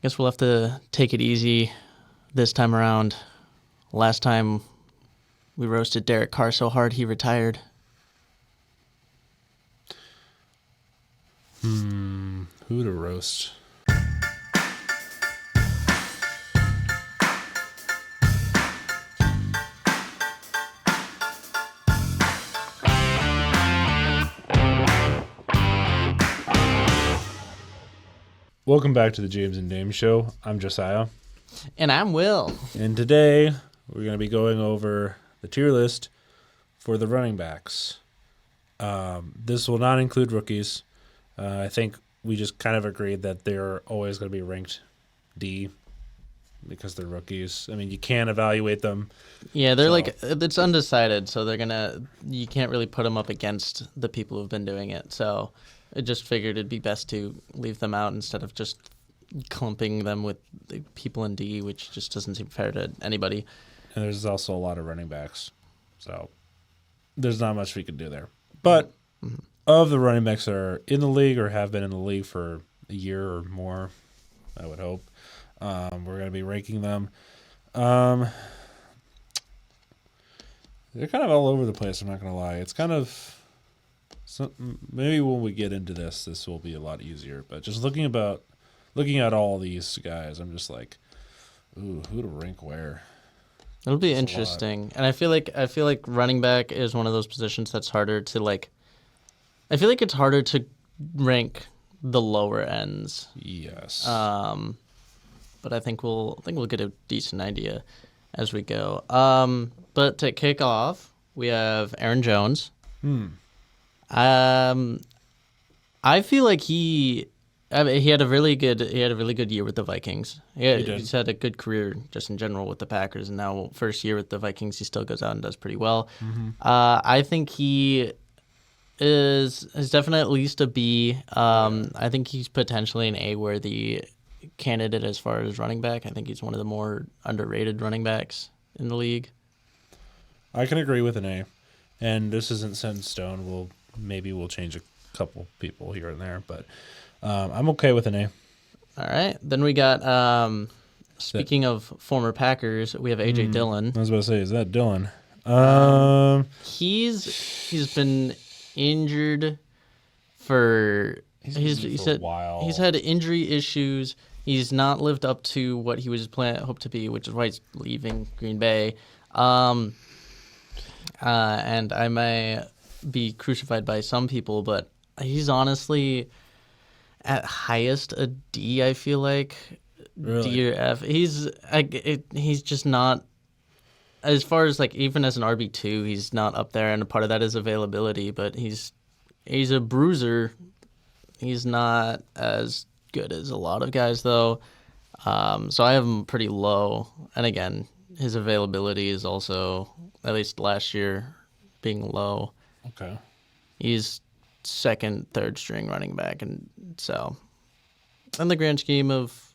Guess we'll have to take it easy this time around. Last time we roasted Derek Carr so hard he retired. Who to roast? Welcome back to the James and Dame Show. I'm Josiah. And I'm Will. And today we're going to be going over the tier list for the running backs. This will not include rookies. I think we just kind of agreed that they're always going to be ranked D because they're rookies. I mean, you can't evaluate them. Yeah, they're it's undecided, so you can't really put them up against the people who've been doing it. So I just figured it'd be best to leave them out instead of just clumping them with the people in D, which just doesn't seem fair to anybody. And there's also a lot of running backs. So there's not much we can do there. But of the running backs that are in the league or have been in the league for a year or more, I would hope, we're going to be ranking them. They're kind of all over the place, I'm not going to lie. It's kind of... maybe when we get into this will be a lot easier. But just looking at all these guys, I'm just like, ooh, who to rank where? It'll be interesting. And I feel like running back is one of those positions that's harder to like. I feel like it's harder to rank the lower ends. Yes. But I think we'll get a decent idea as we go. But to kick off, we have Aaron Jones. I feel like he had a really good year with the Vikings. He's had a good career just in general with the Packers, and now first year with the Vikings, he still goes out and does pretty well. I think he is definitely at least a B. I think he's potentially an A-worthy candidate as far as running back. I think he's one of the more underrated running backs in the league. I can agree with an A, and this isn't set in stone. Maybe we'll change a couple people here and there, but I'm okay with an A. All right. Then we got, speaking of former Packers, we have A.J. Dillon. I was about to say, is that Dillon? He's been injured for a while. He's had injury issues. He's not lived up to what he was hoped to be, which is why he's leaving Green Bay. And I may be crucified by some people, but he's honestly at highest a D. I feel like Really? D or F. He's just not, as far as like even as an RB2, he's not up there, and a part of that is availability. But he's a bruiser. He's not as good as a lot of guys though. So I have him pretty low, and again, his availability is also, at least last year, being low. Okay. He's second, third string running back, and so in the grand scheme of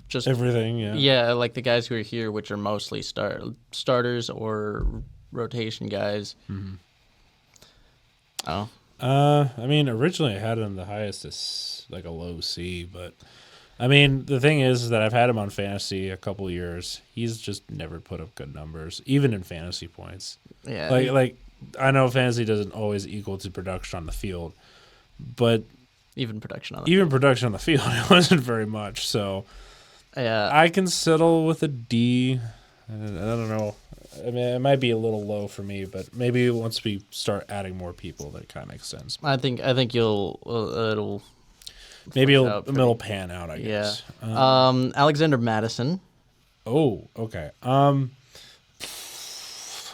just everything, yeah, like the guys who are here, which are mostly starters or rotation guys. Oh, I mean, originally I had him the highest as like a low C, but I mean, the thing is that I've had him on fantasy a couple years. He's just never put up good numbers, even in fantasy points. yeah, Like I know fantasy doesn't always equal to production on the field, but even production on production on the field, it wasn't very much. So yeah, I can settle with a D. I don't know. I mean, it might be a little low for me, but maybe once we start adding more people, that kind of makes sense. I think it'll Maybe it'll pan out, I guess. Yeah. Alexander Madison. Oh, okay.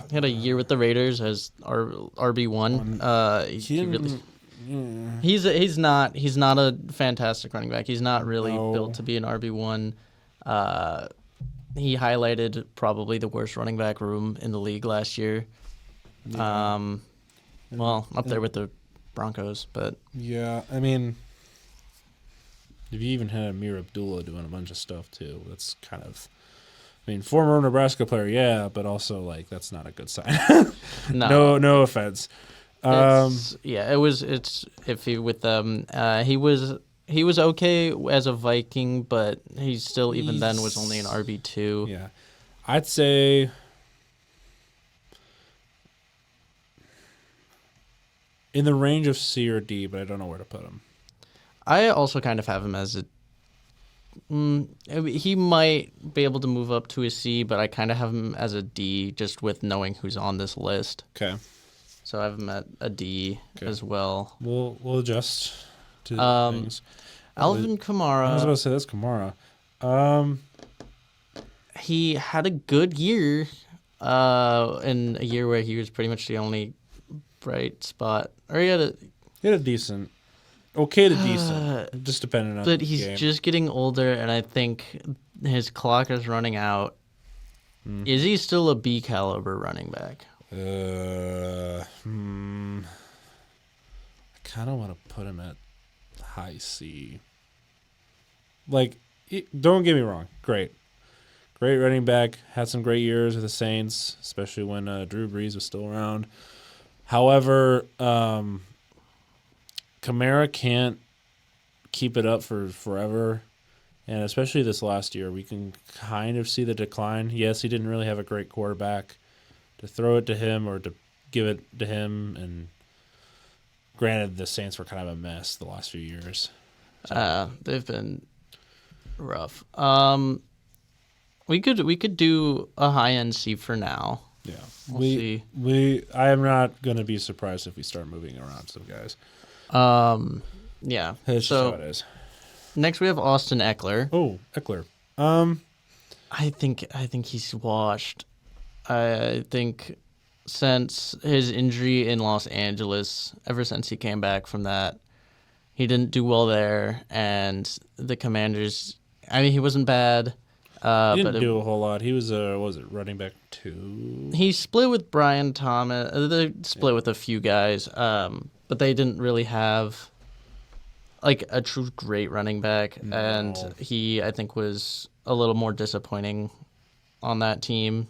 He had a year with the Raiders as RB1. He's not a fantastic running back. He's not really built to be an RB1. He highlighted probably the worst running back room in the league last year. Yeah. Well, up there with the Broncos, but yeah, I mean, if you even had Amir Abdullah doing a bunch of stuff too, that's kind of, I mean, former Nebraska player, yeah, but also like that's not a good sign. No offense. It's iffy with them. He he was okay as a Viking, but he still even then was only an RB2. Yeah, I'd say in the range of C or D, but I don't know where to put him. I also kind of have him as a. He might be able to move up to a C, but I kind of have him as a D just with knowing who's on this list. Okay. So I have him at a D as well. We'll adjust to things. Alvin Kamara. I was about to say that's Kamara. He had a good year in a year where he was pretty much the only bright spot. Or he had a decent, okay to decent, just depending on. But he's just getting older, and I think his clock is running out. Is he still a B caliber running back? I kind of want to put him at high C. Like, don't get me wrong, great running back, had some great years with the Saints, especially when Drew Brees was still around. However, Kamara can't keep it up for forever, and especially this last year, we can kind of see the decline. Yes, he didn't really have a great quarterback to throw it to him or to give it to him, and granted, the Saints were kind of a mess the last few years. So. They've been rough. We could do a high end C for now. Yeah, we'll see. I am not going to be surprised if we start moving around some guys. Yeah. That's just how it is. Next we have Austin Eckler. Oh, Eckler. I think he's washed. I think since his injury in Los Angeles, ever since he came back from that, he didn't do well there, and the Commanders. I mean, he wasn't bad. He didn't do a whole lot. He was running back 2? He split with Brian Thomas. They split with a few guys, but they didn't really have like a true great running back. No. And he, I think, was a little more disappointing on that team.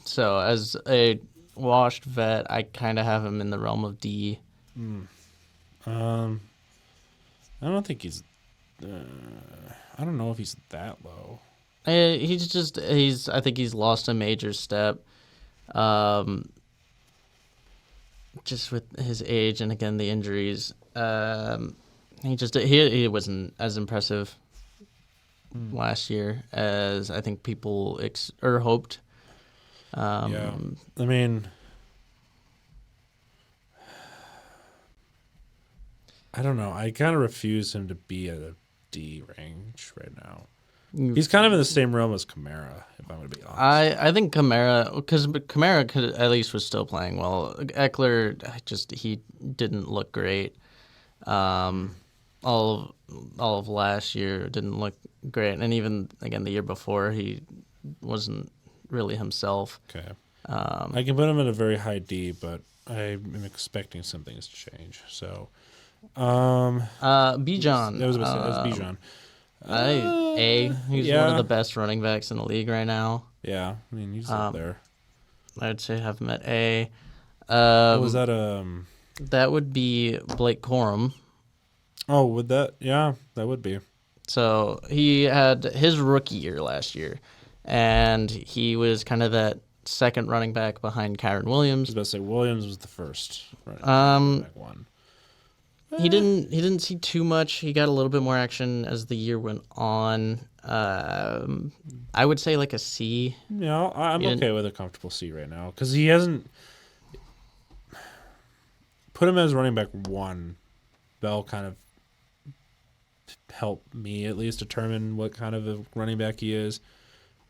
So as a washed vet, I kind of have him in the realm of D. I don't think he's. I don't know if he's that low. I think he's lost a major step. Just with his age and again the injuries, he wasn't as impressive last year as I think people hoped. Yeah, I mean, I don't know. I kind of refuse him to be at a D range right now. He's kind of in the same realm as Kamara, if I'm going to be honest. I think Kamara, because Kamara at least was still playing well. Eckler, he didn't look great. All of last year didn't look great, and even again the year before he wasn't really himself. Okay, I can put him at a very high D, but I'm expecting some things to change. So, Bijan. That was Bijan. A. He's one of the best running backs in the league right now. Yeah, I mean he's up there. I'd say have him at A. What was that? That would be Blake Corum. Oh, would that? Yeah, that would be. So he had his rookie year last year, and he was kind of that second running back behind Kyron Williams. I was about to say Williams was the first. Right. One. He didn't see too much. He got a little bit more action as the year went on. I would say like a C. Yeah, I'm okay with a comfortable C right now because he hasn't put him as running back 1. That'll kind of help me at least determine what kind of a running back he is.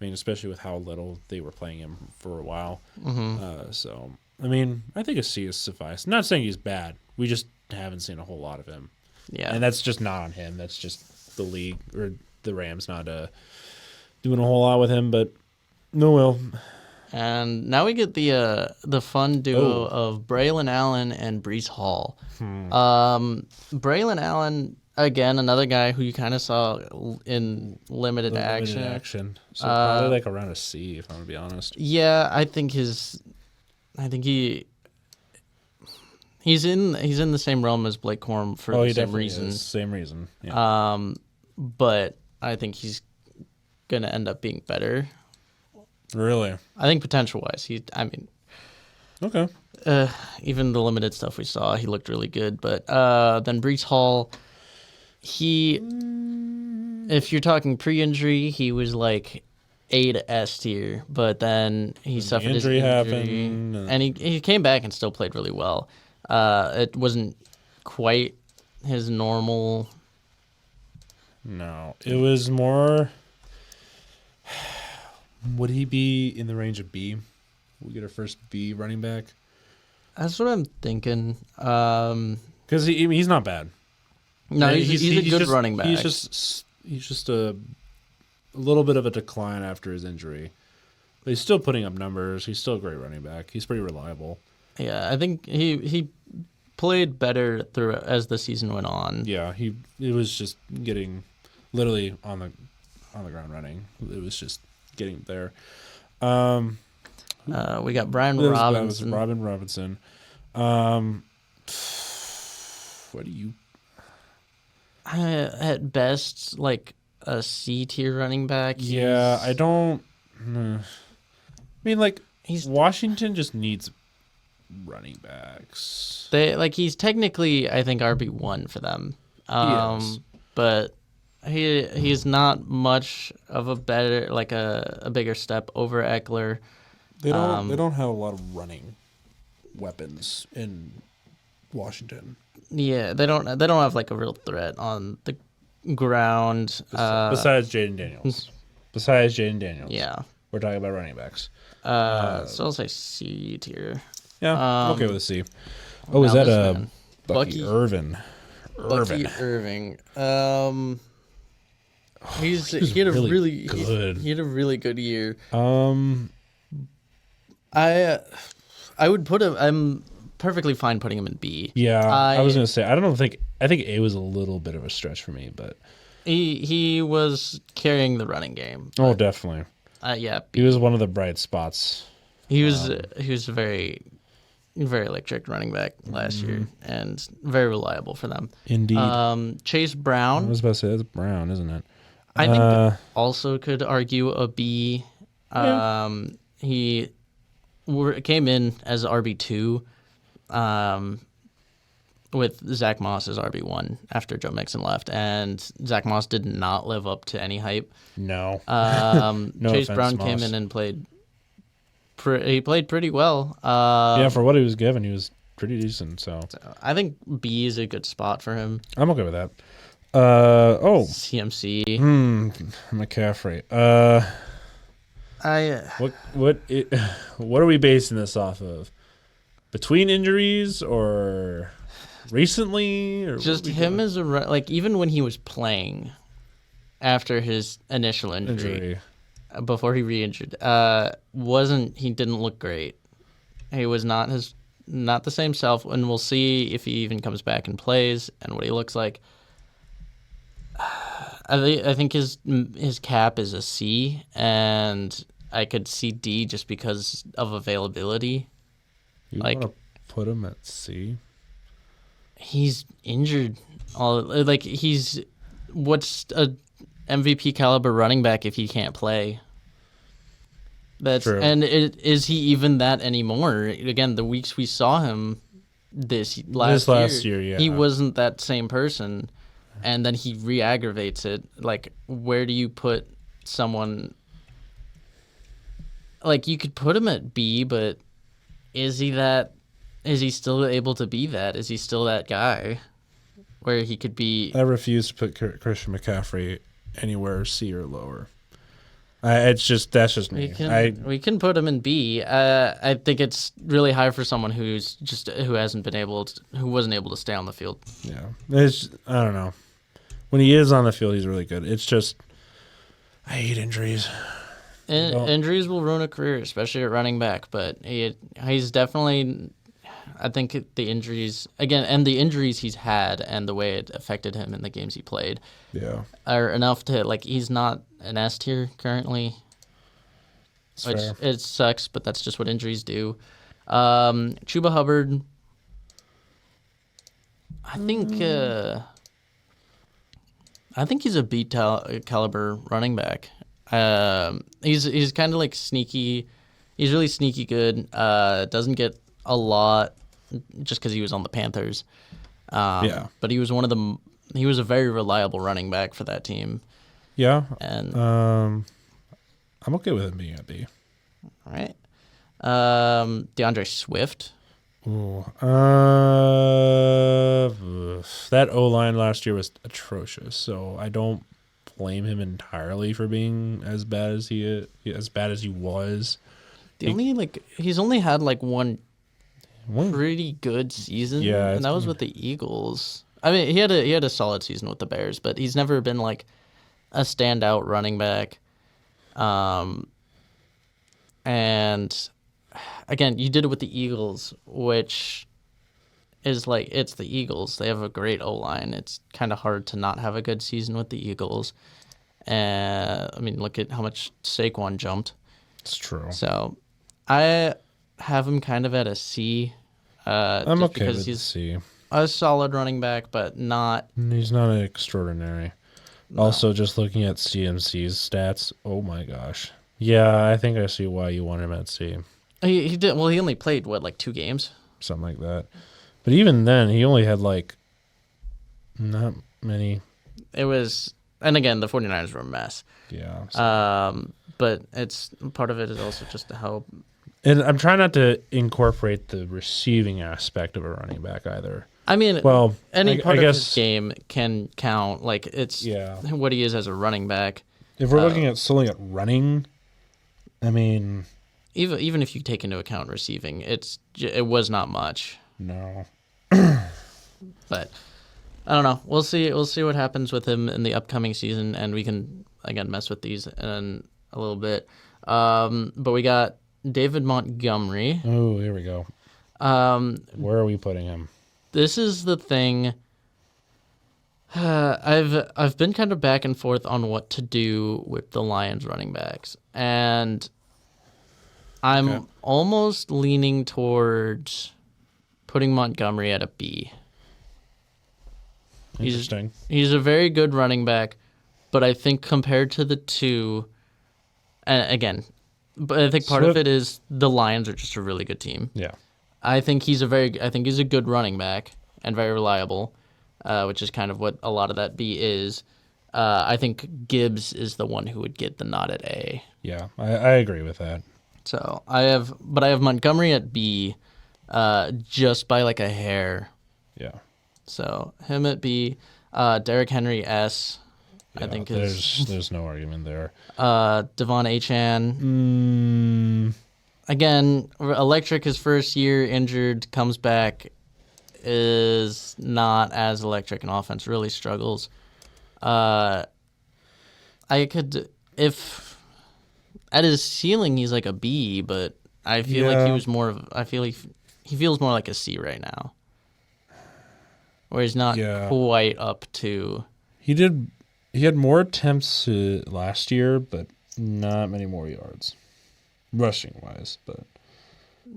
I mean, especially with how little they were playing him for a while. Mm-hmm. So, I mean, I think a C is suffice. I'm not saying he's bad. We just haven't seen a whole lot of him. Yeah. And that's just not on him. That's just the league or the Rams not doing a whole lot with him, but no will. And now we get the fun duo of Braylon Allen and Breece Hall. Braylon Allen, again, another guy who you kind of saw in limited action. So probably like around a C, if I'm going to be honest. Yeah, I think He's in the same realm as Blake Corum for the same reason. Same reason. Yeah. But I think he's gonna end up being better. Really? I think potential wise, Okay. Even the limited stuff we saw, he looked really good. But then Breece Hall, if you're talking pre-injury, he was like A to S tier, but then he suffered his injury, happened, and he came back and still played really well. It wasn't quite his normal. No, it was more. Would he be in the range of B? We get our first B running back. That's what I'm thinking. Because he's not bad. No, he's a good running back. He's just a little bit of a decline after his injury, but he's still putting up numbers. He's still a great running back. He's pretty reliable. Yeah, I think he played better through as the season went on. Yeah, it was just getting literally on the ground running. It was just getting there. We got Brian Robinson. Robin Robinson. What do you? At best, like a C tier running back. Yeah, I don't. I mean, like Washington just needs running backs. He's technically, I think, RB1 for them. But he's not much of a better, like a bigger step over Eckler. They don't have a lot of running weapons in Washington. Yeah, they don't have like a real threat on the ground. Besides Jaden Daniels. Yeah. We're talking about running backs. So I'll say C tier. Yeah, I'm okay with a C. Oh, is that Bucky Irvin? Bucky Irving. He had a really good year. I would put him. I'm perfectly fine putting him in B. Yeah, I was gonna say I think A was a little bit of a stretch for me, but he was carrying the running game. Oh, definitely. Yeah, B. He was one of the bright spots. He was a very electric running back last year and very reliable for them. Indeed. Chase Brown. I was about to say that's Brown, isn't it? I think also could argue a B. He came in as RB2 with Zach Moss as RB1 after Joe Mixon left, and Zach Moss did not live up to any hype. No. No Chase offense, Brown Moss. came in and played. He played pretty well. Yeah, for what he was given, he was pretty decent. So I think B is a good spot for him. I'm okay with that. CMC. McCaffrey. What are we basing this off of? Between injuries or recently, or just him as even when he was playing after his initial injury. Before he re-injured, he didn't look great. He was not the same self, and we'll see if he even comes back and plays and what he looks like. I think his cap is a C, and I could see D just because of availability. You want to put him at C? He's injured. What's a MVP caliber running back if he can't play? That's true. And is he even that anymore? Again, the weeks we saw him this last year, yeah, he wasn't that same person, and then he re-aggravates it. Like, where do you put someone? Like, you could put him at B, but is he that? Is he still able to be that? Is he still that guy where he could be? I refuse to put Christian McCaffrey anywhere C or lower. That's just me. We can put him in B. I think it's really high for someone who wasn't able to stay on the field. Yeah, I don't know. When he is on the field, he's really good. It's just I hate injuries. Injuries will ruin a career, especially at running back. But he's definitely. I think the injuries he's had and the way it affected him in the games he played, are enough to he's not an S tier currently, which it sucks, but that's just what injuries do. Chuba Hubbard, I think he's a caliber running back. He's kind of like sneaky. He's really sneaky good. Doesn't get a lot just because he was on the Panthers. But he was he was a very reliable running back for that team. Yeah. And I'm okay with him being at B. All right. DeAndre Swift. Ooh, that O-line last year was atrocious, so I don't blame him entirely for being as bad as he was. He's only had like one pretty good season, and that was with the Eagles. I mean, he had a solid season with the Bears, but he's never been like a standout running back. And again, you did it with the Eagles, which is like, it's the Eagles. They have a great O-line. It's kind of hard to not have a good season with the Eagles. I mean, look at how much Saquon jumped. It's true. So I have him kind of at a C. I'm okay with he's C. A solid running back, but not... He's not extraordinary. No. Also, just looking at CMC's stats, oh my gosh. Yeah, I think I see why you want him at C. He did. Well, he only played, like 2 games? Something like that. But even then, he only had, like, not many. It was... And again, the 49ers were a mess. Yeah. So. But part of it is also just to help. And I'm trying not to incorporate the receiving aspect of a running back either. I mean, part of his game can count. Like, it's what he is as a running back. If we're looking at solely at running, I mean... Even if you take into account receiving, it was not much. No. But I don't know. We'll see what happens with him in the upcoming season, and we can again mess with these in a little bit. But we got David Montgomery. Oh, here we go. Where are we putting him? This is the thing. I've been kind of back and forth on what to do with the Lions running backs, and I'm almost leaning towards putting Montgomery at a B. Interesting. He's a very good running back, but I think compared to the two, and again, but I think part of it is the Lions are just a really good team. Yeah. I think he's a good running back and very reliable, which is kind of what a lot of that B is. I think Gibbs is the one who would get the nod at A. Yeah, I agree with that. So I have Montgomery at B, just by like a hair. Yeah. So him at B, Derrick Henry S. Yeah, I think there's no argument there. Devon Achane. Again, electric his first year, injured, comes back, is not as electric in offense, really struggles. If at his ceiling he's like a B, but I feel like he feels more like a C right now. Where he's not quite up to... He had more attempts last year, but not many more yards. Rushing wise, but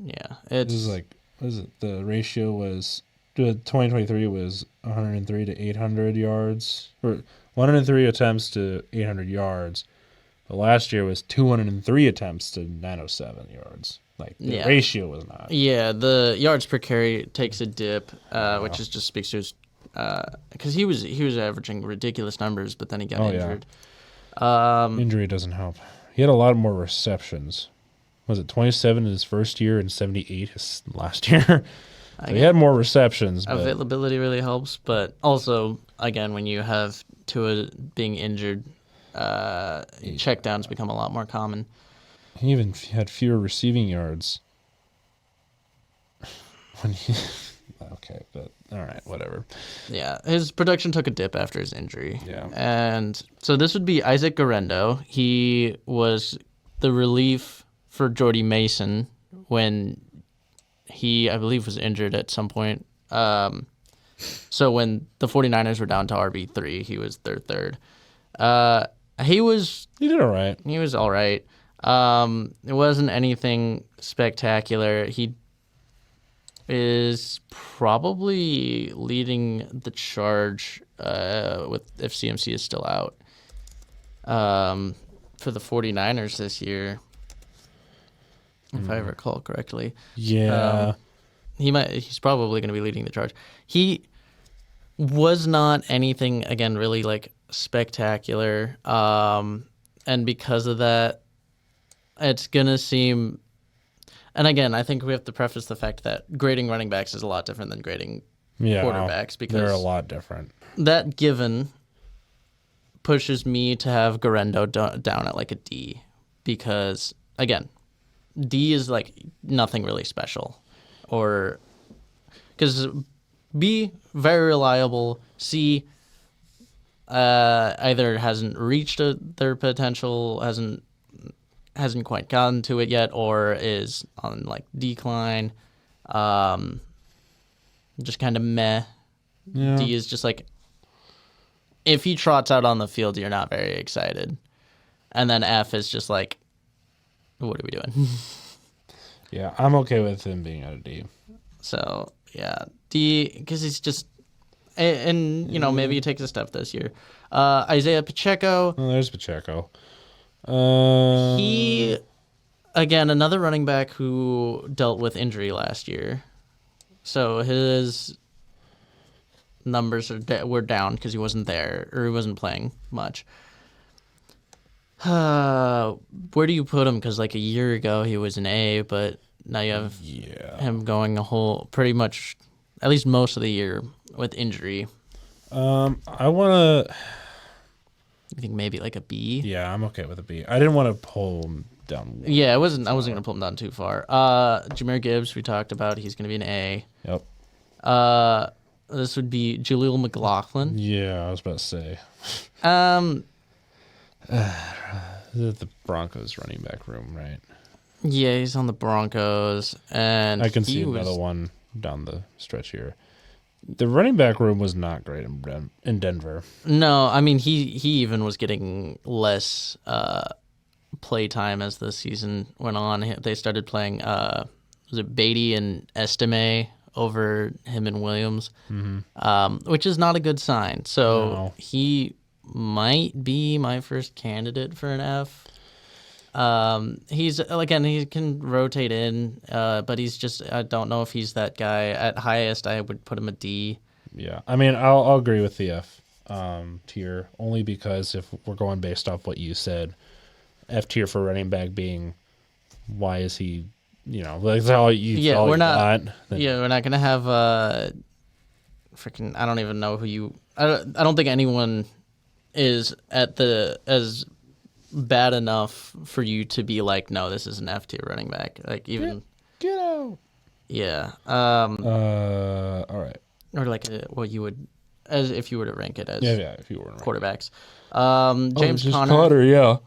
yeah, this is like, what is it? The ratio was 2023 was 103 to 800 yards, or 103 attempts to 800 yards. But last year was 203 attempts to 907 yards. Like the ratio was not. Yeah, the yards per carry takes a dip, which just speaks to his because he was averaging ridiculous numbers, but then he got injured. Injury doesn't help. He had a lot more receptions. Was it 27 in his first year and 78 his last year? So he had more receptions. Availability really helps, but also, again, when you have Tua being injured, checkdowns become a lot more common. He even had fewer receiving yards. Okay, but all right, whatever. Yeah, his production took a dip after his injury. Yeah. And so this would be Isaac Guerendo. He was the relief for Jordy Mason when he, I believe, was injured at some point. So when the 49ers were down to RB3, he was their third. He did all right. He was all right. It wasn't anything spectacular. It is probably leading the charge with if CMC is still out for the 49ers this year, if I recall correctly. Yeah. He's probably going to be leading the charge. He was not anything, again, really like spectacular. And because of that, it's going to seem... And again, I think we have to preface the fact that grading running backs is a lot different than grading quarterbacks, because they're a lot different. That given pushes me to have Garendo down at like a D, because again, D is like nothing really special, or because B, very reliable, C, either hasn't reached their potential, hasn't quite gotten to it yet, or is on like decline. Just kind of meh. Yeah. D is just like, if he trots out on the field, you're not very excited. And then F is just like, what are we doing? Yeah, I'm okay with him being at a D. So yeah, D, because he's just, and you know, maybe he takes a step this year. Isaiah Pacheco. Oh, there's Pacheco. He, again, another running back who dealt with injury last year. So his numbers were down because he wasn't there, or he wasn't playing much. Where do you put him? Because like a year ago he was an A, but now you have him going pretty much, at least most of the year with injury. I want to... I think maybe like a B. Yeah, I'm okay with a B. I didn't want to pull him down. Yeah, I wasn't going to pull him down too far. Jahmyr Gibbs, we talked about. He's going to be an A. Yep. This would be Jaleel McLaughlin. Yeah, I was about to say. The Broncos running back room, right? Yeah, he's on the Broncos, and I can see another one down the stretch here. The running back room was not great in Denver. No, I mean he even was getting less play time as the season went on. They started playing was it Beatty and Estime over him and Williams, which is not a good sign. So he might be my first candidate for an F. He's, again, he can rotate in, but he's just, I don't know if he's that guy. At highest, I would put him a D. Yeah, I mean, I'll agree with the F tier, only because if we're going based off what you said, F tier for running back being, why is he, like, that's all you we're not. We're not going to have, freaking, I don't even know who you, I don't think anyone is as bad enough for you to be like, no, this is an F tier running back. Like, even get out. Yeah. All right. Or like what you would, as if you were to rank it as if you were quarterbacks. James Conner, yeah.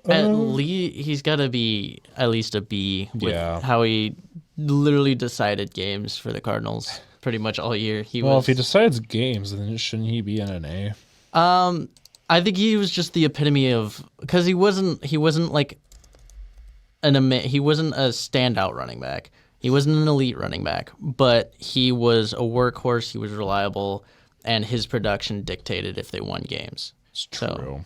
He's got to be at least a B with how he literally decided games for the Cardinals pretty much all year. If he decides games, then shouldn't he be in an A? I think he was just the epitome of, because he wasn't like he wasn't a standout running back. He wasn't an elite running back, but he was a workhorse. He was reliable, and his production dictated if they won games. It's true. So,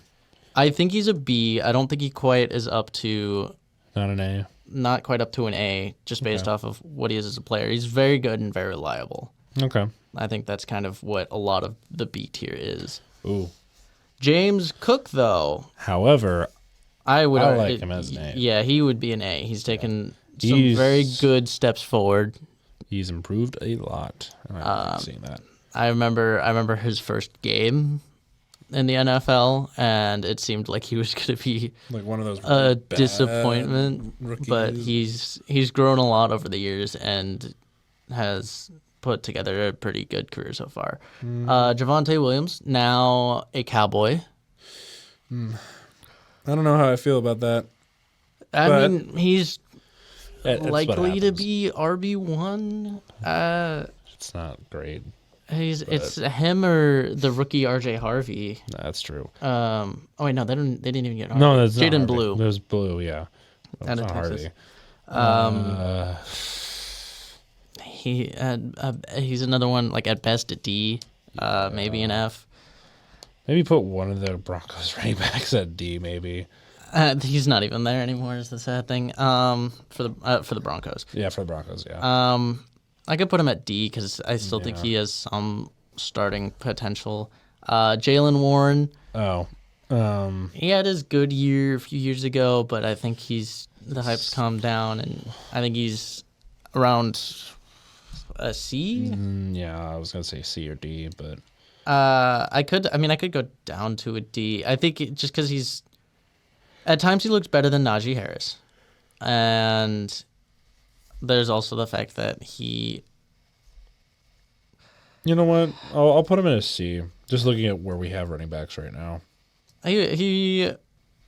I think he's a B. I don't think he quite is up to... Not an A. Not quite up to an A, just based off of what he is as a player. He's very good and very reliable. Okay. I think that's kind of what a lot of the B tier is. Ooh. James Cook, though. However, I like him as an A. Yeah, he would be an A. He's taken some very good steps forward. He's improved a lot. I've seen that. I remember his first game in the NFL, and it seemed like he was going to be like one of those a disappointment. Rookies. But he's grown a lot over the years and has put together a pretty good career so far. Javonte Williams, now a Cowboy. I don't know how I feel about that. I mean, he's likely to be RB1. It's not great. It's him or the rookie RJ Harvey. That's true. Oh wait, no, they didn't even get Harvey. No, that's not Jaden Blue. There's Blue, yeah. Out of not Texas. Harvey. he's another one like at best a D, maybe an F. Maybe put one of the Broncos running backs at D, maybe. He's not even there anymore. Is the sad thing. For the Broncos. Yeah, for the Broncos. Yeah. I could put him at D because I still think he has some starting potential. Jaylen Warren. Oh. He had his good year a few years ago, but I think the hype's calmed down, and I think he's around a C. Yeah, I was gonna say C or D, but I could go down to a D. I think just because at times he looks better than Najee Harris, and there's also the fact that he. You know what? I'll put him in a C. Just looking at where we have running backs right now. He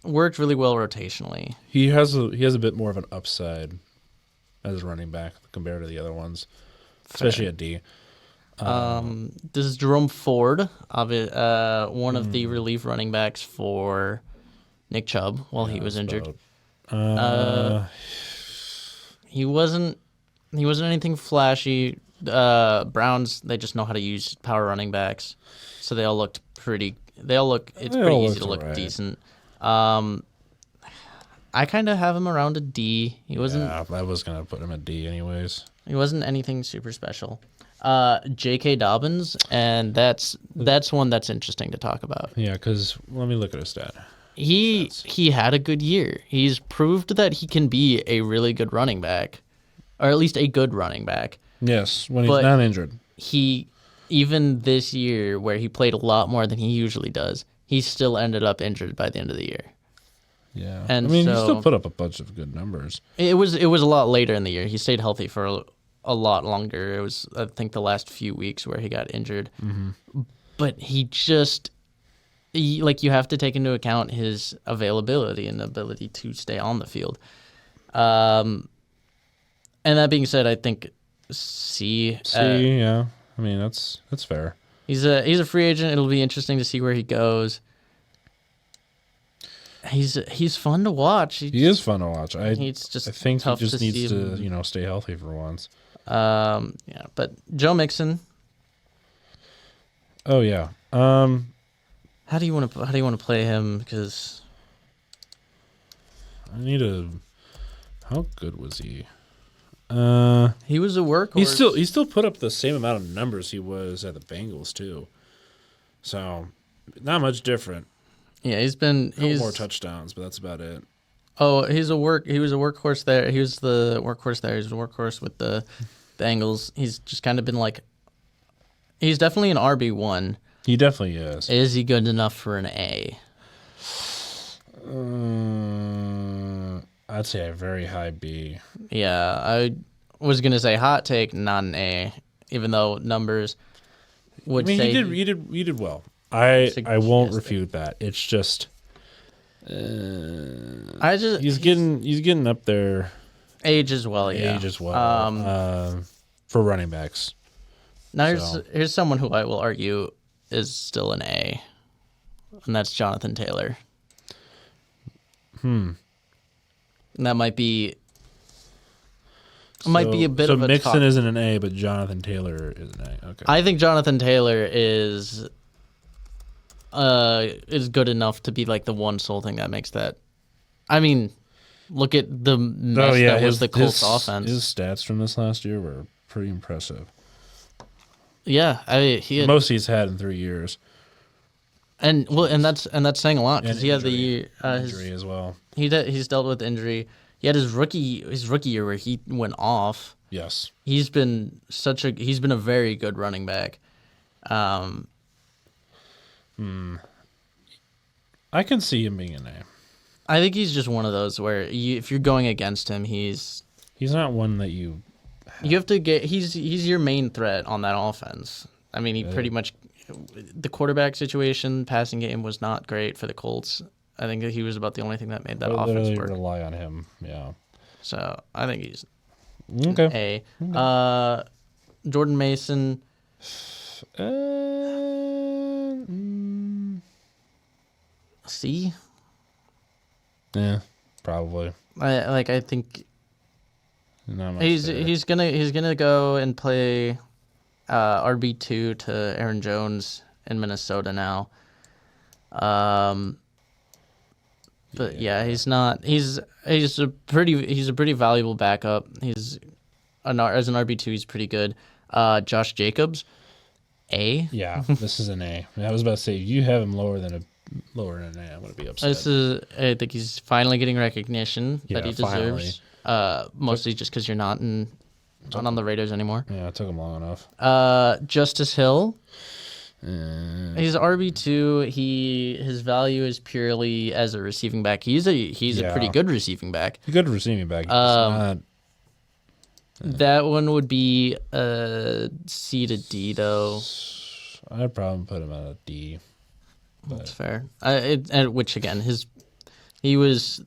worked really well rotationally. He has a bit more of an upside as a running back compared to the other ones, especially at D. This is Jerome Ford, one of the relief running backs for Nick Chubb while he was injured. He wasn't anything flashy. Browns, they just know how to use power running backs, so they all looked pretty. It's pretty easy to look decent. I kind of have him around a D. He wasn't. Yeah, I was gonna put him at D anyways. He wasn't anything super special. J.K. Dobbins, and that's one that's interesting to talk about. Yeah, because let me look at his stat. He had a good year. He's proved that he can be a really good running back, or at least a good running back. Yes, when he's not injured. Even this year, where he played a lot more than he usually does, he still ended up injured by the end of the year. Yeah, and he still put up a bunch of good numbers. It was a lot later in the year. He stayed healthy for a lot longer. It was, I think, the last few weeks where he got injured. Mm-hmm. But you have to take into account his availability and ability to stay on the field. And that being said, I think C. Yeah. I mean, that's fair. He's a free agent. It'll be interesting to see where he goes. He's fun to watch. He is fun to watch. I think he just needs to stay healthy for once. Yeah, but Joe Mixon. Oh yeah. How do you want to play him? Because How good was he? He was a workhorse. He still put up the same amount of numbers he was at the Bengals too. So not much different. Yeah, he's more touchdowns, but that's about it. Oh, he was a workhorse there. He was the workhorse there. He was a workhorse with the Bengals. He's just kind of been he's definitely an RB1. He definitely is. Is he good enough for an A? I'd say a very high B. Yeah, I was gonna say hot take, not an A, even though numbers would say you did well. I won't refute that. It's just he's getting up there. Age as well, yeah. Age as well. For running backs. Now here's someone who I will argue is still an A, and that's Jonathan Taylor. And that might be a bit of a Mixon isn't an A, but Jonathan Taylor is an A. Okay. I think Jonathan Taylor is good enough to be the one sole thing that makes that. I mean, look at the mess that was the Colts offense. His stats from this last year were pretty impressive. Yeah, he had most he's had in 3 years. And that's saying a lot because he had the year injury as well. He's dealt with injury. He had his rookie year where he went off. Yes, he's been a very good running back. I can see him being an A. I think he's just one of those where if you're going against him, he's not one that you have to get. He's your main threat on that offense. I mean, he pretty much. The quarterback situation, passing game was not great for the Colts. I think that he was about the only thing that made that offense work. Rely on him, yeah. So I think he's okay. A. Jordan Mason. C. Yeah, probably. I think Not much He's there. he's gonna go and play RB2 to Aaron Jones in Minnesota now. But yeah, he's not. He's a pretty valuable backup. As an RB2, he's pretty good. Josh Jacobs, A. Yeah, this is an A. I was about to say you have him lower than an A. I'm gonna be upset. I think he's finally getting recognition that he deserves. Mostly just because you're not on the Raiders anymore. Yeah, it took him long enough. Justice Hill. He's RB2. His value is purely as a receiving back. He's a pretty good receiving back. He's a good receiving back. Not, that one would be a C to D though. I'd probably put him at a D. That's fair. Which again, he was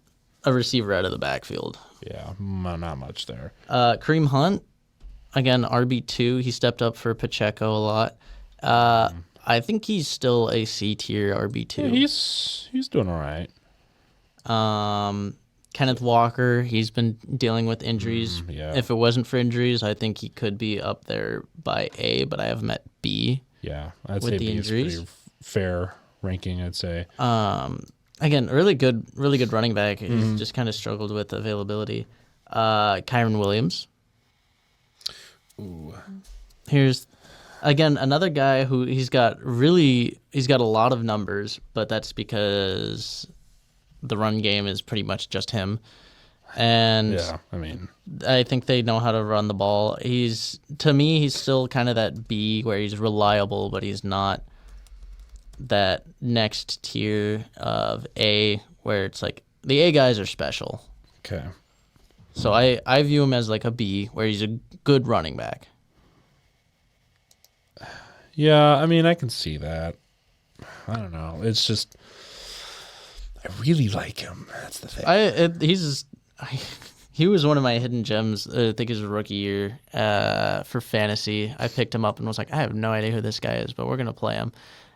a receiver out of the backfield. Yeah, not much there. Kareem Hunt, again RB2. He stepped up for Pacheco a lot. I think he's still a C tier RB2. Yeah, he's doing all right. Kenneth Walker, he's been dealing with injuries. Yeah. If it wasn't for injuries, I think he could be up there by A, but I have him at B. Yeah, I'd with say the B injuries. is pretty fair ranking. I'd say. Again, really good running back. He's just kind of struggled with availability. Kyron Williams. Ooh. Here's again another guy who he's got a lot of numbers, but that's because the run game is pretty much just him. And Yeah, I mean, I think they know how to run the ball. To me, he's still kind of that B where he's reliable, but he's not that next tier of A where it's like the A guys are special. okay. So I view him as like a B where he's a good running back. Yeah, I mean, I can see that. I don't know. It's just, I really like him. That's the thing. He was one of my hidden gems. I think his rookie year for fantasy. I picked him up and was like, I have no idea who this guy is, but we're gonna play him.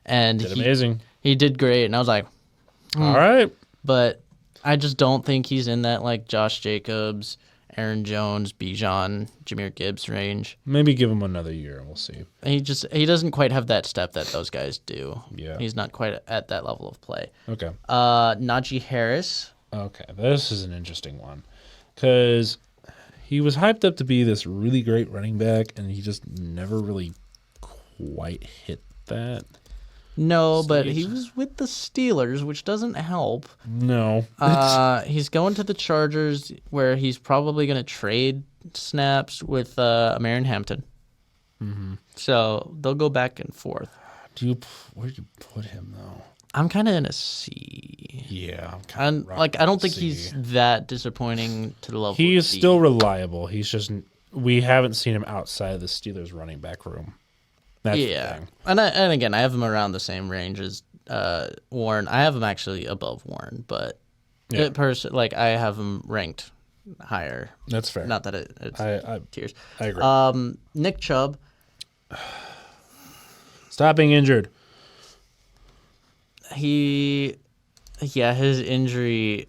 And Amazing. He did great, and I was like, All right. But I just don't think he's in that like Josh Jacobs, Aaron Jones, Bijan, Jahmyr Gibbs range. Maybe give him another year. We'll see. He doesn't quite have that step that those guys do. Yeah. He's not quite at that level of play. Okay. Najee Harris. Okay. This is an interesting one because he was hyped up to be this really great running back, and he just never really quite hit that. No, but he was with the Steelers, which doesn't help. No. He's going to the Chargers, where he's probably going to trade snaps with Marion Hampton. Mm-hmm. So they'll go back and forth. Where do you put him though? I'm kind of in a C. Yeah, I don't think he's that disappointing to the level. He is D. still reliable. He's just we haven't seen him outside of the Steelers running back room. That's the thing. And again, I have him around the same range as Warren. I have him actually above Warren, but I have him ranked higher. That's fair. Not that it's tiers. I agree. Nick Chubb. Stop being injured. His injury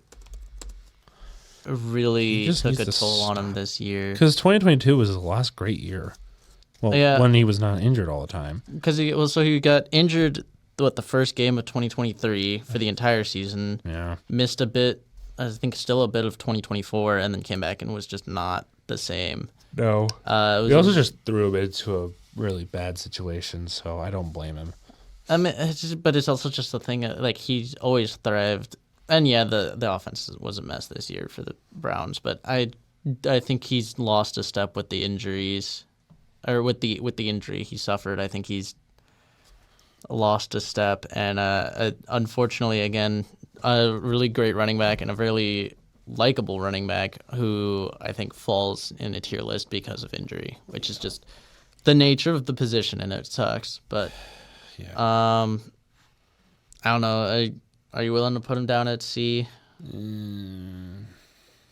really took a toll on him this year. Because 2022 was his last great year. Well, when he was not injured all the time. Because he got injured the first game of 2023 for the entire season. Yeah. Missed a bit, I think still a bit of 2024, and then came back and was just not the same. No. He also just threw him into a really bad situation, so I don't blame him. I mean, but it's also just the thing, like, he's always thrived. And yeah, the offense was a mess this year for the Browns, but I think he's lost a step with the injuries. Or with the injury he suffered, I think he's lost a step. And unfortunately, again, a really great running back and a really likable running back who I think falls in a tier list because of injury, which is just the nature of the position, and it sucks. But I don't know. Are you willing to put him down at C?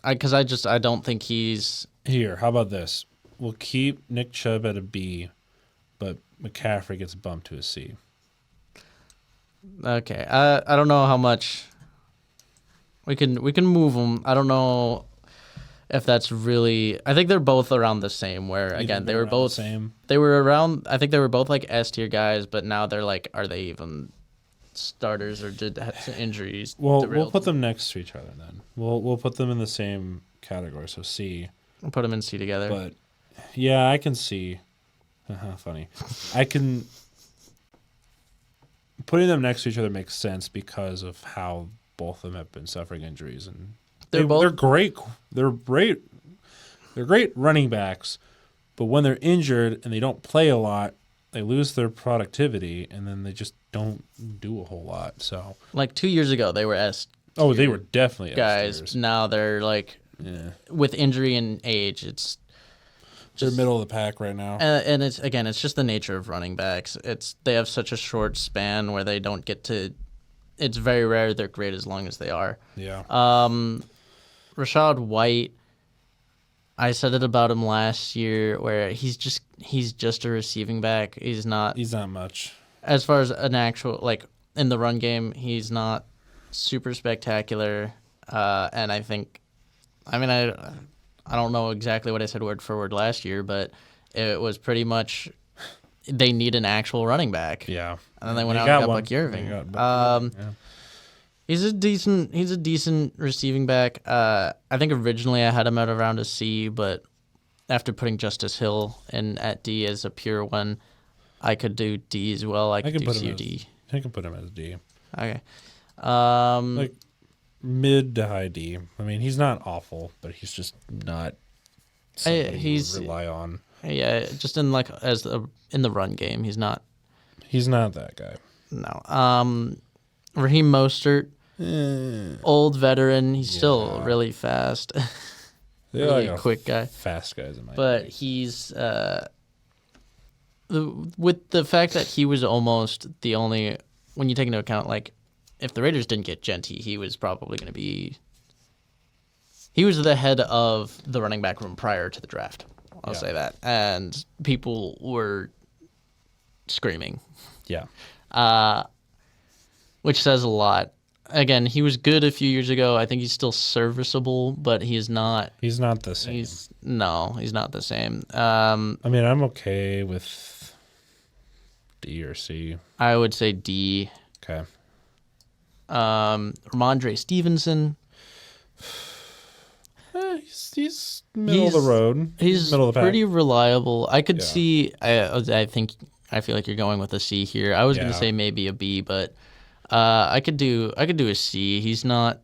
Because I don't think he's... Here, how about this? We'll keep Nick Chubb at a B, but McCaffrey gets bumped to a C. Okay. I don't know how much we can move him. I don't know. if that's really. I think they're both around the same. Where again, they were both same. They were around. I think they were both like S tier guys, but now they're like, are they even starters or did injuries? Well, we'll put them next to each other then. We'll put them in the same category. So C. We'll put them in C together. But yeah, I can see. Funny. I can. Putting them next to each other makes sense because of how both of them have been suffering injuries, and they're great. They're great. They're great running backs, but when they're injured and they don't play a lot, they lose their productivity, and then they just don't do a whole lot. So, like 2 years ago, they were S. Oh, they were definitely guys. S-tiers. Now they're like, with injury and age, it's. They're middle of the pack right now, and it's just the nature of running backs. They have such a short span where they don't get to. It's very rare they're great as long as they are. Yeah. Rachaad White. I said it about him last year, where he's just a receiving back. He's not much as far as an actual like in the run game. He's not super spectacular, and I think. I mean, I don't know exactly what I said word for word last year, but it was pretty much they need an actual running back. Yeah. And then they went out and got Buck Irving. He's a decent receiving back. I think originally I had him at around a C, but after putting Justice Hill in at D as a pure one, I could do D as well. I could do C or D. I can put him as D. Okay. Like mid to high D. I mean, he's not awful, but he's just not somebody you rely on. Yeah, just in in the run game, he's not. He's not that guy. No. Raheem Mostert, old veteran. He's still really fast. Really quick guy. Fast guys in my But he's with the fact that he was almost the only when you take into account like. If the Raiders didn't get Genty, he was probably going to be. He was the head of the running back room prior to the draft. I'll say that, and people were screaming. Yeah. Which says a lot. Again, he was good a few years ago. I think he's still serviceable, but he's not. He's not the same. He's not the same. I mean, I'm okay with D or C. I would say D. Okay. Ramondre Stevenson. He's middle of the road. He's middle of the pretty pack. reliable. I could see. I feel like you're going with a C here. I was going to say maybe a B, but I could do a C. He's not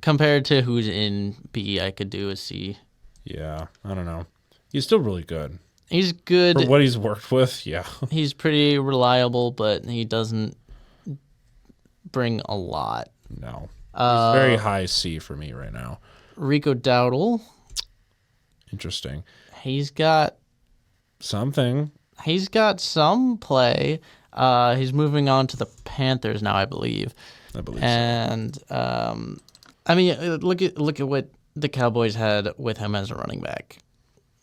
compared to who's in B. I could do a C. Yeah, I don't know. He's still really good. He's good for what he's worked with. Yeah, he's pretty reliable, but he doesn't bring a lot. No. He's very high C for me right now. Rico Dowdle. Interesting. He's got something. He's got some play. He's moving on to the Panthers now, I believe. And so. I mean, look at what the Cowboys had with him as a running back.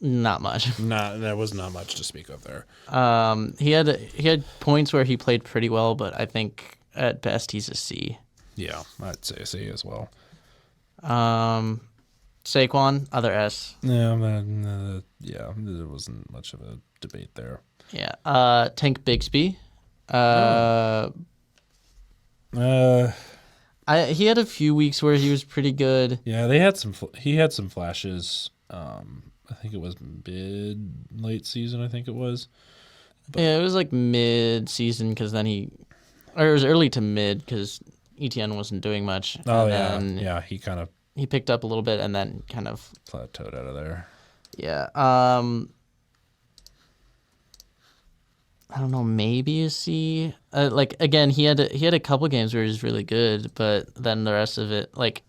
Not much. There was not much to speak of there. He had points where he played pretty well, but I think at best he's a C. Yeah, I'd say a C as well. Saquon, other S. Yeah, there wasn't much of a debate there. Yeah. Tank Bigsby. He had a few weeks where he was pretty good. Yeah, he had some flashes. I think it was late season. I think it was. But yeah, it was like mid season because then it was early to mid because ETN wasn't doing much. Oh yeah, he picked up a little bit and then kind of plateaued out of there. Yeah. I don't know, maybe a C. Like again, he had a couple games where he was really good, but then the rest of it, like,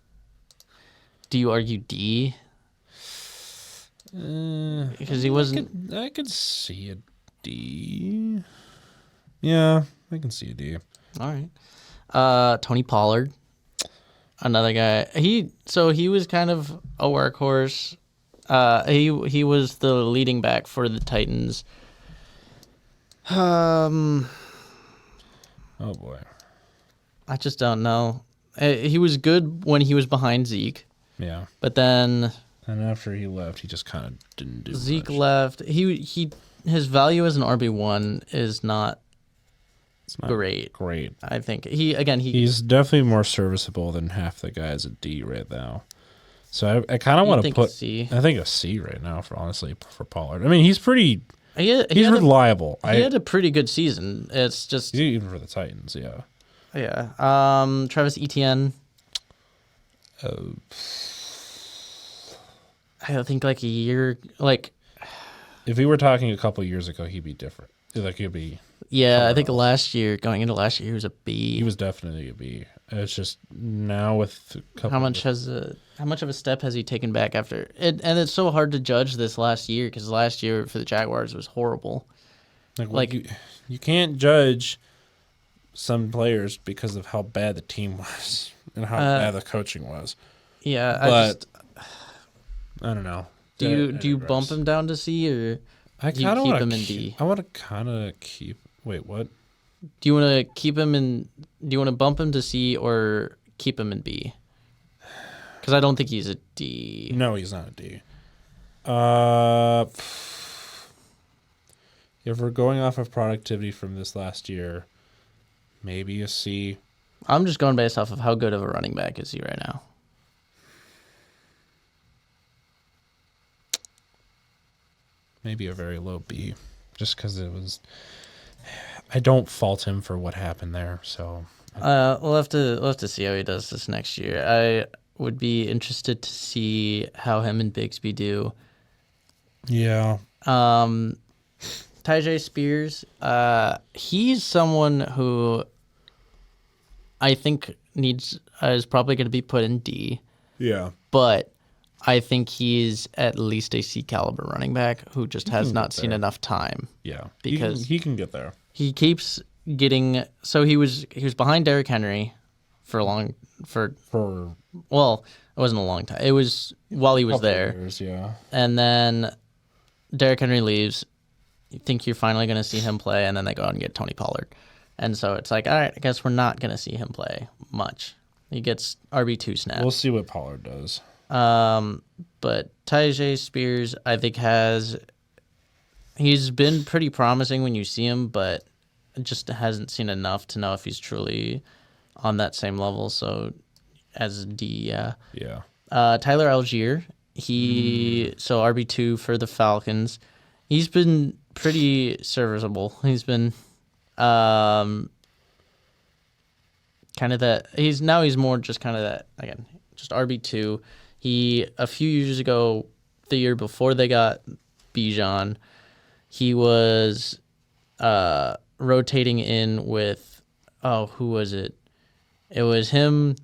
do you argue D? Because he wasn't. I could see a D. Yeah, I can see a D. All right. Tony Pollard, another guy. He was kind of a workhorse. He was the leading back for the Titans. Oh boy. I just don't know. He was good when he was behind Zeke. Yeah. But then And after he left, he just kind of didn't do Zeke much. left. His value as an RB1 is not great. I think he's definitely more serviceable than half the guys at D right now. So I kind of want to put C. I think a C right now for Pollard. I mean, he's pretty. He's reliable. He had a pretty good season. It's just even for the Titans, yeah. Yeah. Travis Etienne. I think like a year, like. If we were talking a couple years ago, he'd be different. Like he'd be. Yeah, I think going into last year, he was a B. He was definitely a B. It's just now with how much of a step has he taken back after it? And it's so hard to judge this last year because last year for the Jaguars was horrible. You can't judge some players because of how bad the team was and how bad the coaching was. Yeah, I don't know. Do you bump him down to C or do you keep him in D? I want to kind of keep. Wait, what? Do you want to keep him in? Do you want to bump him to C or keep him in B? Because I don't think he's a D. No, he's not a D. If we're going off of productivity from this last year, maybe a C. I'm just going based off of how good of a running back is he right now. Maybe a very low B, just because it was. I don't fault him for what happened there. So we'll have to see how he does this next year. I would be interested to see how him and Bigsby do. Yeah. Tyjae Spears, he's someone who I think is probably going to be put in D. Yeah. But I think he's at least a C caliber running back who just has not seen enough time. Yeah. Because he can get there. He keeps getting he was behind Derrick Henry well, it wasn't a long time. It was while he was there. Years, yeah. And then Derrick Henry leaves. You think you're finally going to see him play, and then they go out and get Tony Pollard. And so it's like, all right, I guess we're not going to see him play much. He gets RB2 snaps. We'll see what Pollard does. But Tyjae Spears, I think, he's been pretty promising when you see him, but just hasn't seen enough to know if he's truly on that same level. So as a D, yeah. Yeah. Tyler Algier, so RB2 for the Falcons. He's been pretty serviceable. He's been kind of that. He's more just kind of that, again, just RB2. A few years ago, the year before they got Bijan, he was rotating in with, who was it? It was him,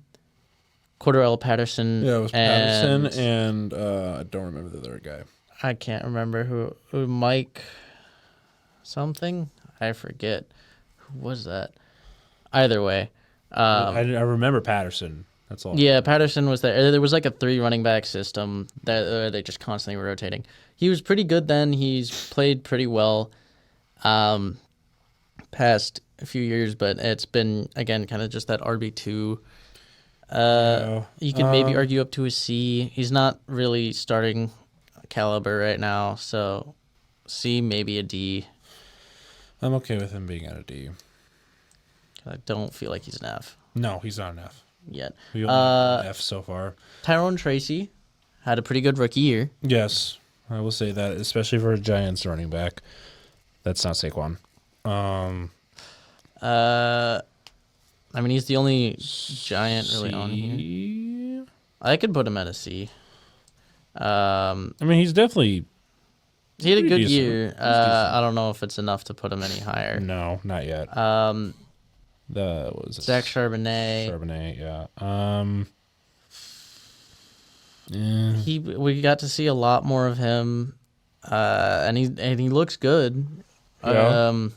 Cordarrelle Patterson. Yeah, it was Patterson and I don't remember the other guy. I can't remember who Mike something. I forget. Who was that? Either way. I remember Patterson. That's all. Yeah, Patterson was there. There was like a 3 running back system that they just constantly were rotating. He was pretty good then. He's played pretty well past a few years, but it's been, again, kind of just that RB2. You can maybe argue up to a C. He's not really starting caliber right now, so C, maybe a D. I'm okay with him being at a D. I don't feel like he's an F. No, he's not an F. Yet. We only have an F so far. Tyrone Tracy had a pretty good rookie year. Yes, I will say that, especially for a Giants running back. That's not Saquon. I mean, he's the only Giant really on here. I could put him at a C. I mean, he's definitely... He had a good year. I don't know if it's enough to put him any higher. No, not yet. Zach Charbonnet. Charbonnet, yeah. We got to see a lot more of him, and he looks good. Yeah.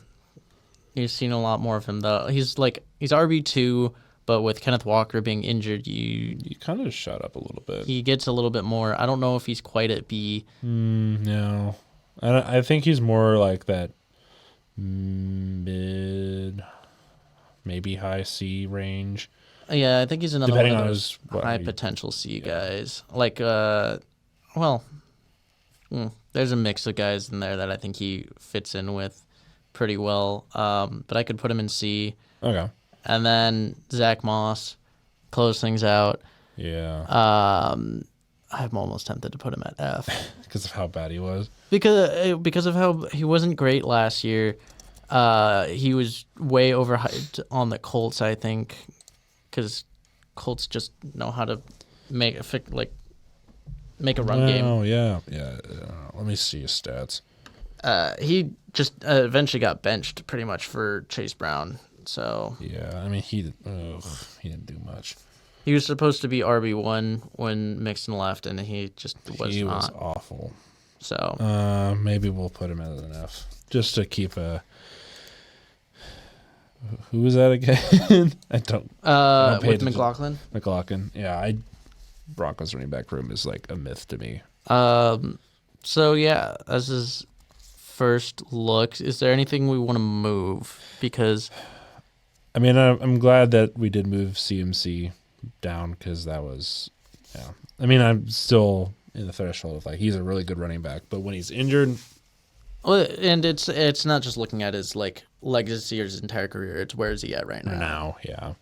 You've seen a lot more of him though. He's RB2, but with Kenneth Walker being injured, you kind of shut up a little bit. He gets a little bit more. I don't know if he's quite at B. No, I think he's more like that mid, maybe high C range. Yeah, I think he's another depending one of on those high potential C guys. Like well, there's a mix of guys in there that I think he fits in with pretty well. But I could put him in C. Okay. And then Zach Moss, close things out. Yeah. I'm almost tempted to put him at F. Because of how bad he was. Because of how he wasn't great last year. He was way overhyped on the Colts, I think, because Colts just know how to make a run game. Oh yeah. Let me see his stats. He just eventually got benched pretty much for Chase Brown. So yeah, I mean he didn't do much. He was supposed to be RB1 when Mixon left, and he just was not. He was awful. So maybe we'll put him as an F just to keep a. Who was that again? I don't with McLaughlin. McLaughlin, yeah. Broncos running back room is like a myth to me. So yeah, as his first look, is there anything we want to move? Because, I mean, I'm glad that we did move CMC down because that was, yeah. I mean, I'm still in the threshold of like he's a really good running back, but when he's injured. Well, and it's not just looking at his like legacy or his entire career. It's where is he at right now? Now, yeah.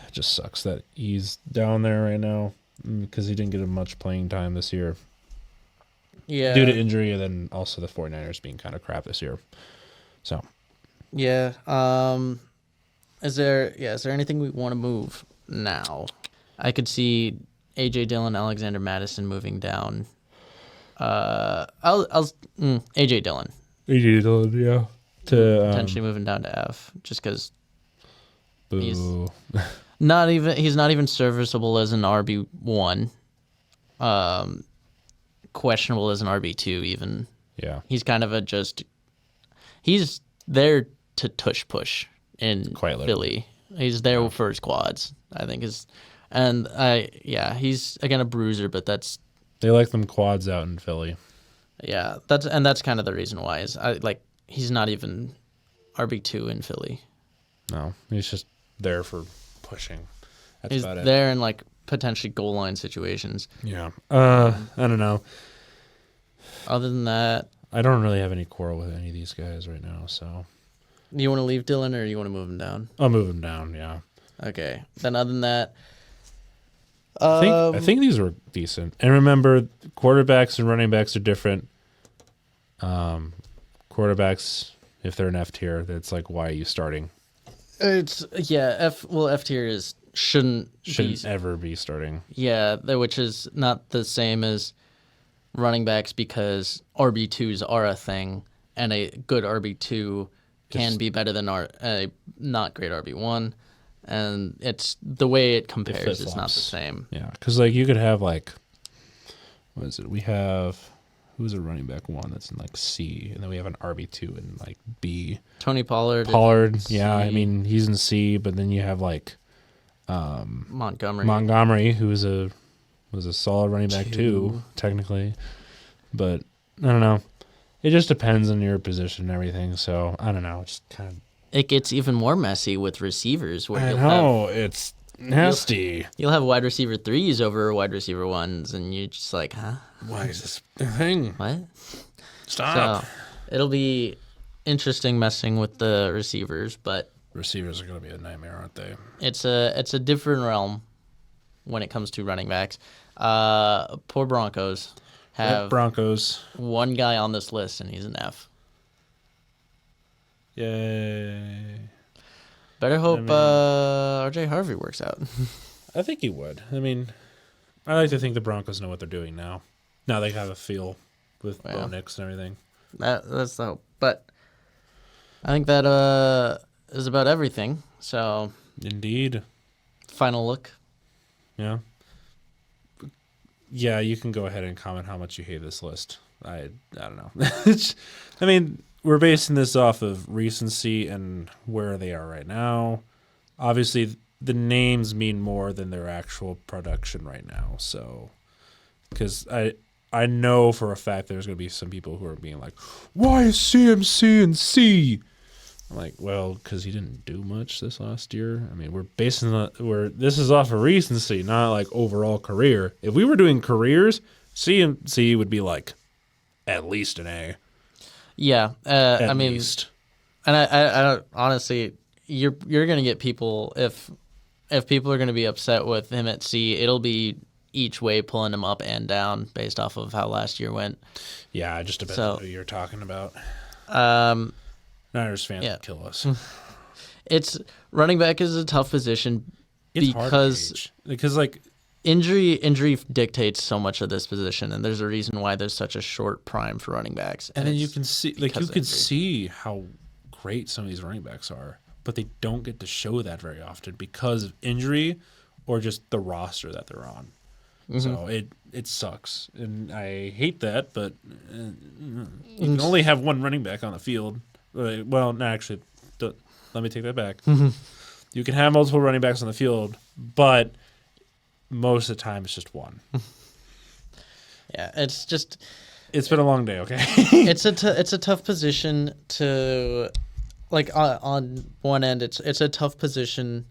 It just sucks that he's down there right now because he didn't get much playing time this year. Yeah. Due to injury and then also the 49ers being kind of crap this year. So. Yeah. Is there anything we want to move now? I could see AJ Dillon, Alexander Madison moving down. AJ Dillon. AJ Dillon, yeah. To potentially moving down to F, just because he's boo. not even serviceable as an RB1. Questionable as an RB2 even. Yeah. He's kind of he's there to tush push in Quite literally. Philly. He's there for his quads, I think he's again a bruiser, but that's. They like them quads out in Philly. Yeah, that's kind of the reason why he's not even RB2 in Philly. No, he's just there for pushing. That's he's about it. There in like potentially goal line situations. Yeah. I don't know. Other than that, I don't really have any quarrel with any of these guys right now, so. You want to leave Dillon or you want to move him down? I'll move him down, yeah. Okay. Then other than that, I think these were decent. And remember, quarterbacks and running backs are different. Quarterbacks, if they're an F tier, that's like, why are you starting? It's F tier shouldn't ever be starting. Yeah, which is not the same as running backs because RB2s are a thing, and a good RB2 can be better than a not great RB1. And it's the way it compares is not the same. Yeah, because like you could have like, what is it? We have who's a running back one that's in like C, and then we have an RB2 in like B. Tony Pollard. Yeah, I mean he's in C, but then you have like Montgomery, who was a solid running back too, technically. But I don't know. It just depends on your position and everything. So I don't know. It's kind of. It gets even more messy with receivers. Where It's nasty. You'll have wide receiver 3s over wide receiver 1s, and you're just like, huh? Why is this a thing? What? Stop. So, it'll be interesting messing with the receivers, but receivers are going to be a nightmare, aren't they? It's a different realm when it comes to running backs. Poor Broncos have one guy on this list, and he's an F. Yay. Better hope RJ Harvey works out. I think he would. I mean, I like to think the Broncos know what they're doing now. Now they have a feel with Bo Nix and everything. That's the hope. But I think that is about everything. So indeed. Final look. Yeah. Yeah, you can go ahead and comment how much you hate this list. I don't know. I mean, we're basing this off of recency and where they are right now. Obviously, the names mean more than their actual production right now. So, because I know for a fact there's going to be some people who are being like, why is CMC and C? I'm like, well, because he didn't do much this last year. I mean, this is off of recency, not like overall career. If we were doing careers, CMC would be like at least an A. Yeah, At least. And I honestly, you're gonna get people if people are gonna be upset with him at C, it'll be each way pulling him up and down based off of how last year went. Yeah, it just depends on who you're talking about. Niners fans kill us. It's running back is a tough position because like injury dictates so much of this position, and there's a reason why there's such a short prime for running backs. And then you can see how great some of these running backs are, but they don't get to show that very often because of injury or just the roster that they're on. Mm-hmm. So it sucks, and I hate that. But you can only have one running back on the field. Well, no, actually, let me take that back. You can have multiple running backs on the field, but most of the time it's just one. Yeah, it's been a long day. Okay, it's a tough position to, like, on one end it's a tough position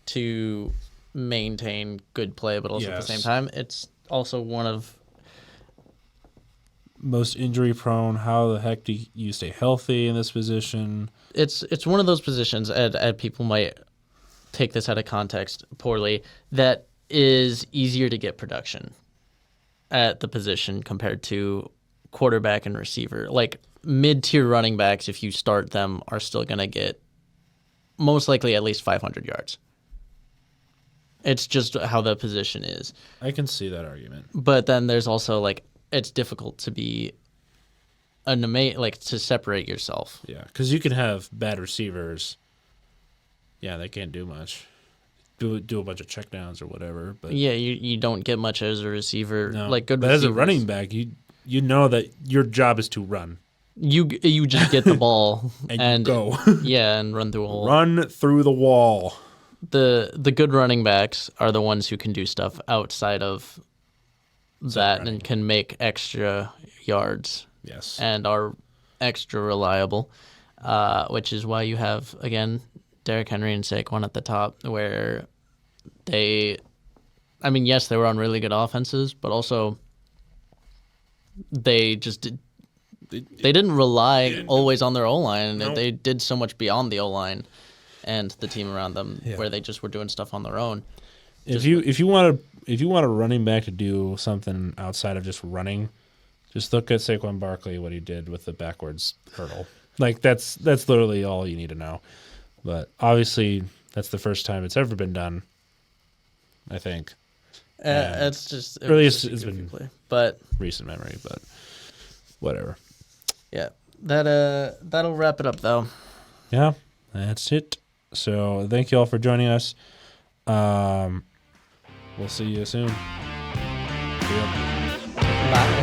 to maintain good play, but also at the same time it's also one of most injury prone. How the heck do you stay healthy in this position? It's one of those positions, and people might take this out of context poorly, that is easier to get production at the position compared to quarterback and receiver. Like mid-tier running backs, if you start them, are still going to get most likely at least 500 yards. It's just how the position is. I can see that argument. But then there's also, like, it's difficult to be to separate yourself. Yeah, because you can have bad receivers. Yeah, they can't do much. Do a bunch of checkdowns or whatever. But yeah, you don't get much as a receiver. No, like good but receivers. As a running back, you know that your job is to run. You just get the ball and go. Yeah, and run through a hole. Run through the wall. The good running backs are the ones who can do stuff outside of that and can make extra yards. Yes. And are extra reliable, which is why you have, again, Derrick Henry and Saquon at the top, where yes, they were on really good offenses, but also they just they didn't rely always on their O-line. No. They did so much beyond the O-line and the team around them, where they just were doing stuff on their own. If you want a running back to do something outside of just running, just look at Saquon Barkley, what he did with the backwards hurdle. Like that's literally all you need to know. But obviously, that's the first time it's ever been done, I think. It's just it's been but recent memory, but whatever. Yeah, that'll wrap it up though. Yeah, that's it. So thank you all for joining us. We'll see you soon. See ya. Bye.